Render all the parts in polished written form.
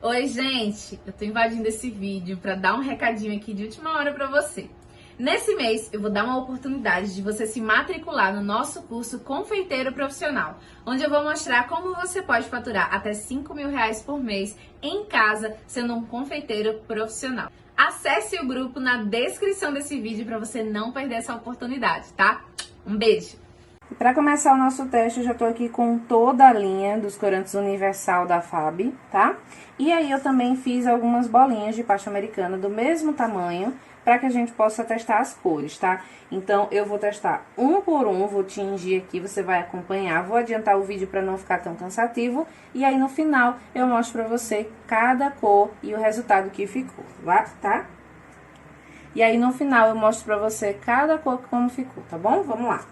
Oi, gente! Eu tô invadindo esse vídeo para dar um recadinho aqui de última hora para você. Nesse mês, eu vou dar uma oportunidade de você se matricular no nosso curso Confeiteiro Profissional, onde eu vou mostrar como você pode faturar até R$ 5.000 por mês em casa, sendo um confeiteiro profissional. Acesse o grupo na descrição desse vídeo para você não perder essa oportunidade, tá? Um beijo! Para começar o nosso teste, eu já tô aqui com toda a linha dos corantes Universal da FAB, tá? E aí, eu também fiz algumas bolinhas de pasta americana do mesmo tamanho, para que a gente possa testar as cores, tá? Então, eu vou testar um por um, vou tingir aqui, você vai acompanhar. Vou adiantar o vídeo para não ficar tão cansativo. E aí, no final, eu mostro pra você cada cor e o resultado que ficou, tá? E aí, no final, eu mostro pra você cada cor como ficou, tá bom? Vamos lá.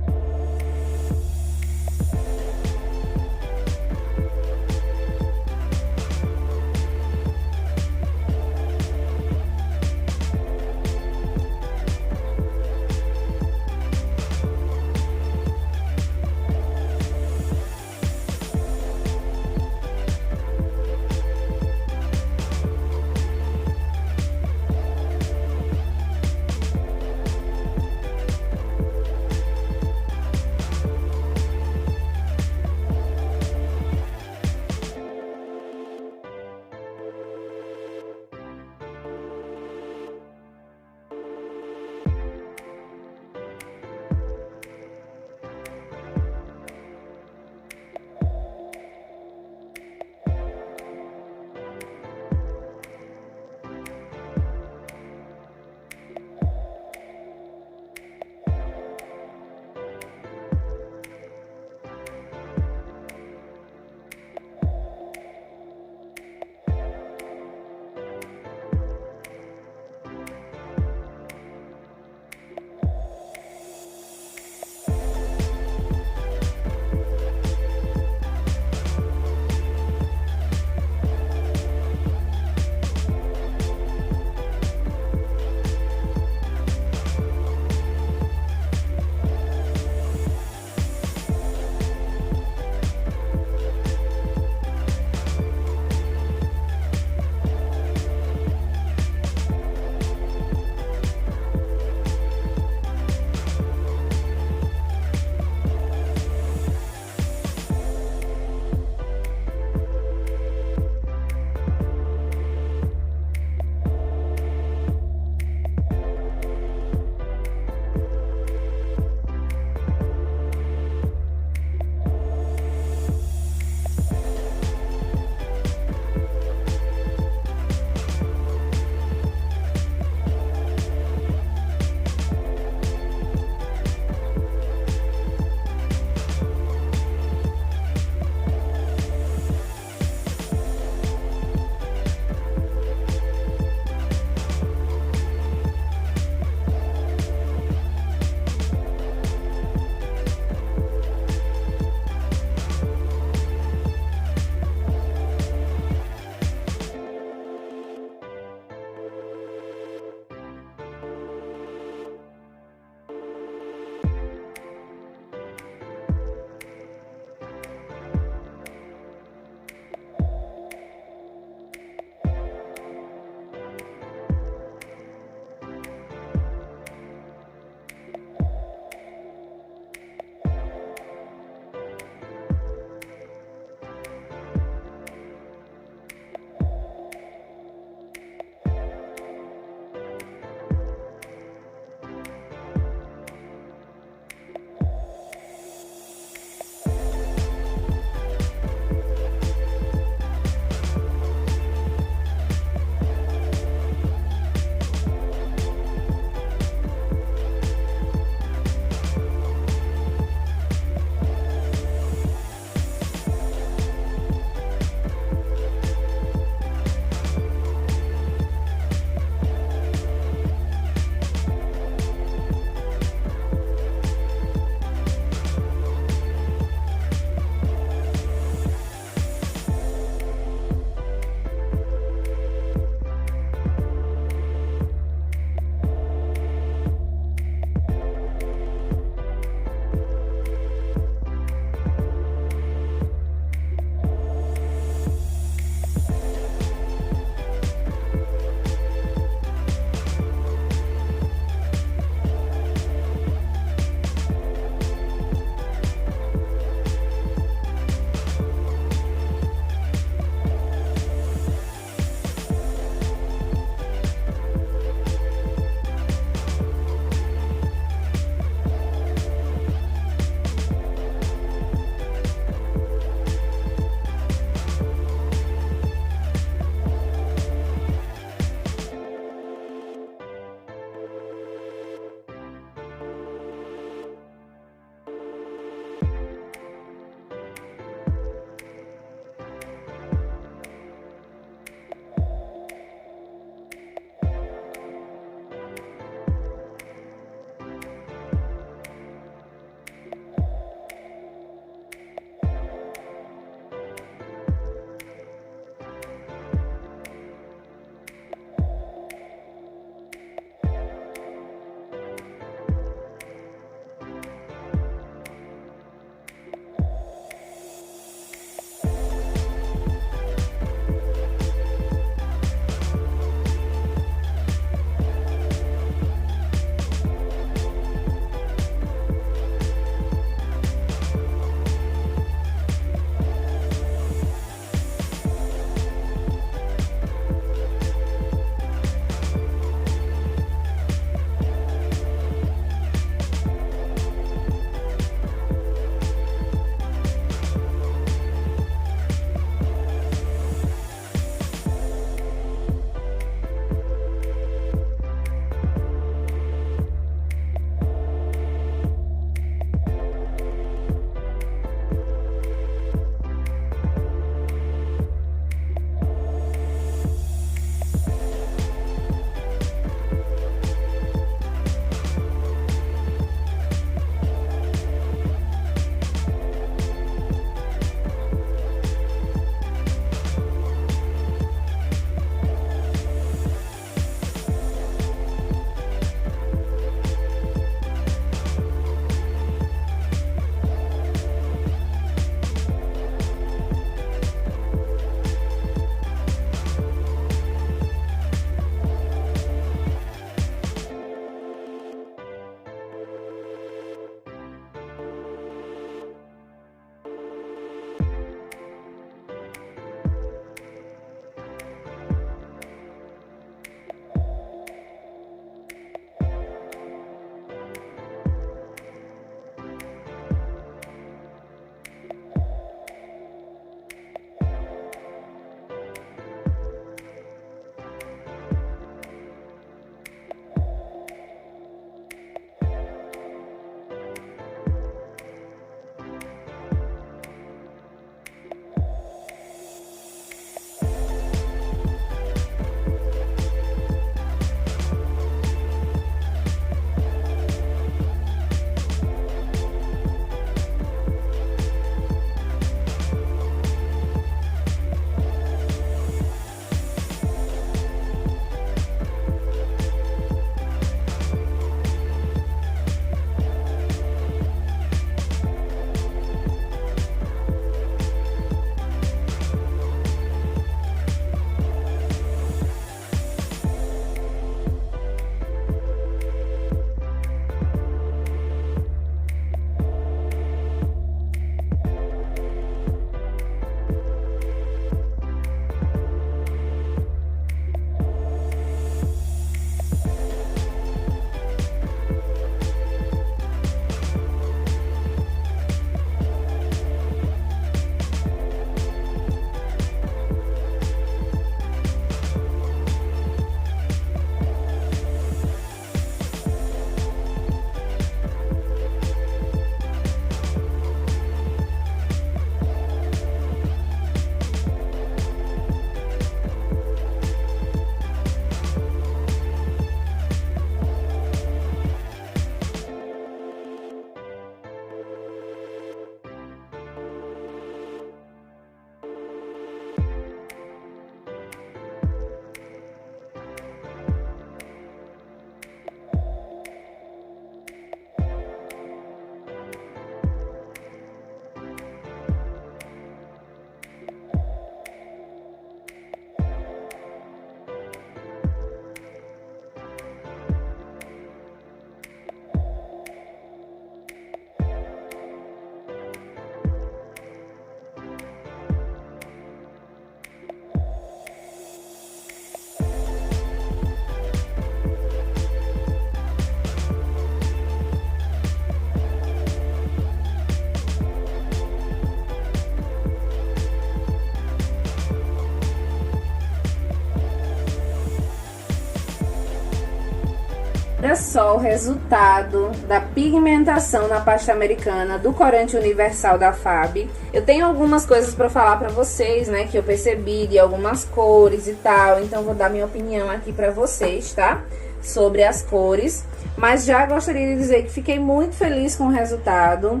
Olha só o resultado da pigmentação na pasta americana do corante universal da FAB. Eu tenho algumas coisas para falar para vocês, né, que eu percebi de algumas cores e tal, então vou dar minha opinião aqui para vocês, tá? Sobre as cores, mas já gostaria de dizer que fiquei muito feliz com o resultado.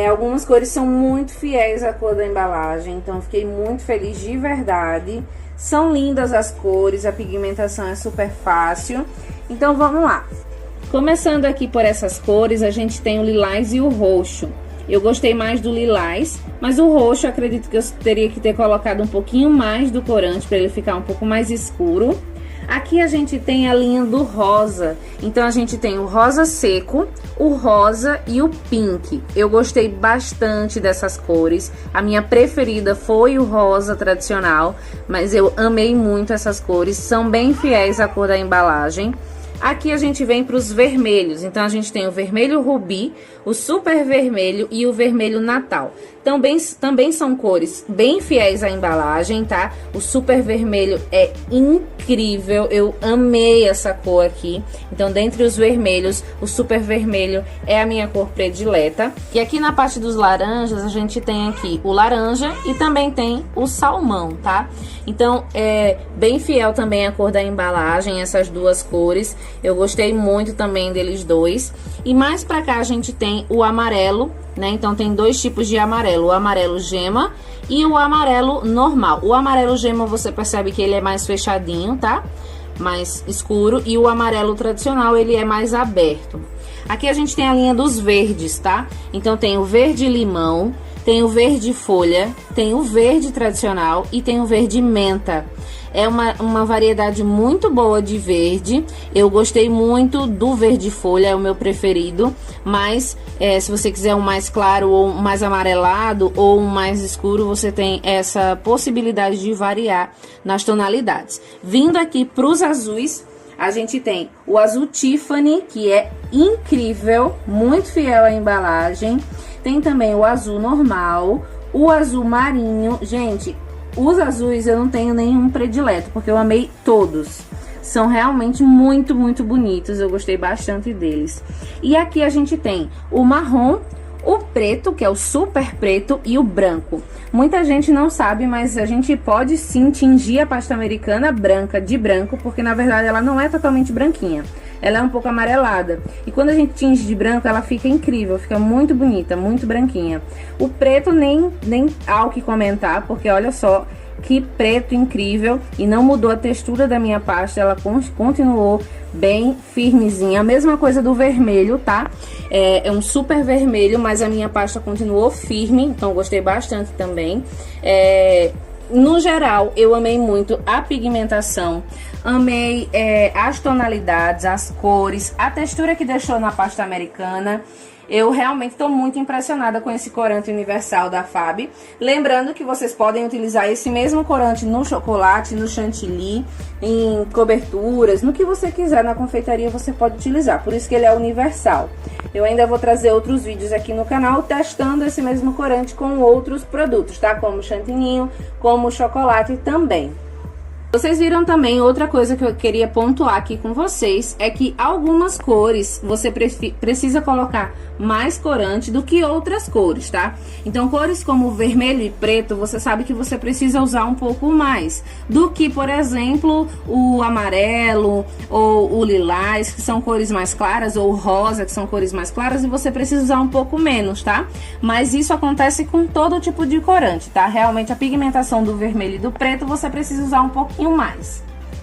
Algumas cores são muito fiéis à cor da embalagem, então fiquei muito feliz de verdade. São lindas as cores, a pigmentação é super fácil. Então vamos lá. Começando aqui por essas cores, a gente tem o lilás e o roxo. Eu gostei mais do lilás, mas o roxo acredito que eu teria que ter colocado um pouquinho mais do corante para ele ficar um pouco mais escuro. Aqui a gente tem a linha do rosa, então a gente tem o rosa seco, o rosa e o pink. Eu gostei bastante dessas cores, a minha preferida foi o rosa tradicional, mas eu amei muito essas cores, são bem fiéis à cor da embalagem. Aqui a gente vem para os vermelhos, então a gente tem o vermelho rubi, o super vermelho e o vermelho natal. Também são cores bem fiéis à embalagem, tá? O super vermelho é incrível, eu amei essa cor aqui. Então, dentre os vermelhos, o super vermelho é a minha cor predileta. E aqui na parte dos laranjas, a gente tem aqui o laranja e também tem o salmão, tá? Então, é bem fiel também à cor da embalagem, essas duas cores. Eu gostei muito também deles dois. E mais pra cá a gente tem o amarelo, né? Então tem dois tipos de amarelo, o amarelo gema e o amarelo normal. O amarelo gema você percebe que ele é mais fechadinho, tá? Mais escuro, e o amarelo tradicional ele é mais aberto. Aqui a gente tem a linha dos verdes, tá? Então tem o verde limão, tem o verde folha, tem o verde tradicional e tem o verde menta. É uma variedade muito boa de verde. Eu gostei muito do verde folha, é o meu preferido. Mas se você quiser um mais claro ou um mais amarelado ou um mais escuro, você tem essa possibilidade de variar nas tonalidades. Vindo aqui para os azuis, a gente tem o azul Tiffany, que é incrível, muito fiel à embalagem. Tem também o azul normal, o azul marinho. Gente, os azuis eu não tenho nenhum predileto, porque eu amei todos. São realmente muito, muito bonitos, eu gostei bastante deles. E aqui a gente tem o marrom, o preto, que é o super preto, e o branco. Muita gente não sabe, mas a gente pode sim tingir a pasta americana branca de branco, porque na verdade ela não é totalmente branquinha. Ela é um pouco amarelada. E quando a gente tinge de branco, ela fica incrível, fica muito bonita, muito branquinha. O preto nem há o que comentar, porque olha só que preto incrível. E não mudou a textura da minha pasta, ela continuou bem firmezinha. A mesma coisa do vermelho, tá? É um super vermelho, mas a minha pasta continuou firme, então gostei bastante também. No geral, eu amei muito a pigmentação, amei as tonalidades, as cores, a textura que deixou na pasta americana. Eu realmente estou muito impressionada com esse corante universal da FAB. Lembrando que vocês podem utilizar esse mesmo corante no chocolate, no chantilly, em coberturas, no que você quiser na confeitaria você pode utilizar. Por isso que ele é universal. Eu ainda vou trazer outros vídeos aqui no canal testando esse mesmo corante com outros produtos, tá? Como o chantininho, como o chocolate também. Vocês viram também outra coisa que eu queria pontuar aqui com vocês, é que algumas cores você precisa colocar mais corante do que outras cores, tá? Então cores como vermelho e preto, você sabe que você precisa usar um pouco mais do que, por exemplo, o amarelo ou o lilás, que são cores mais claras, ou o rosa, que são cores mais claras, e você precisa usar um pouco menos, tá? Mas isso acontece com todo tipo de corante, tá? Realmente a pigmentação do vermelho e do preto você precisa usar um pouquinho mais.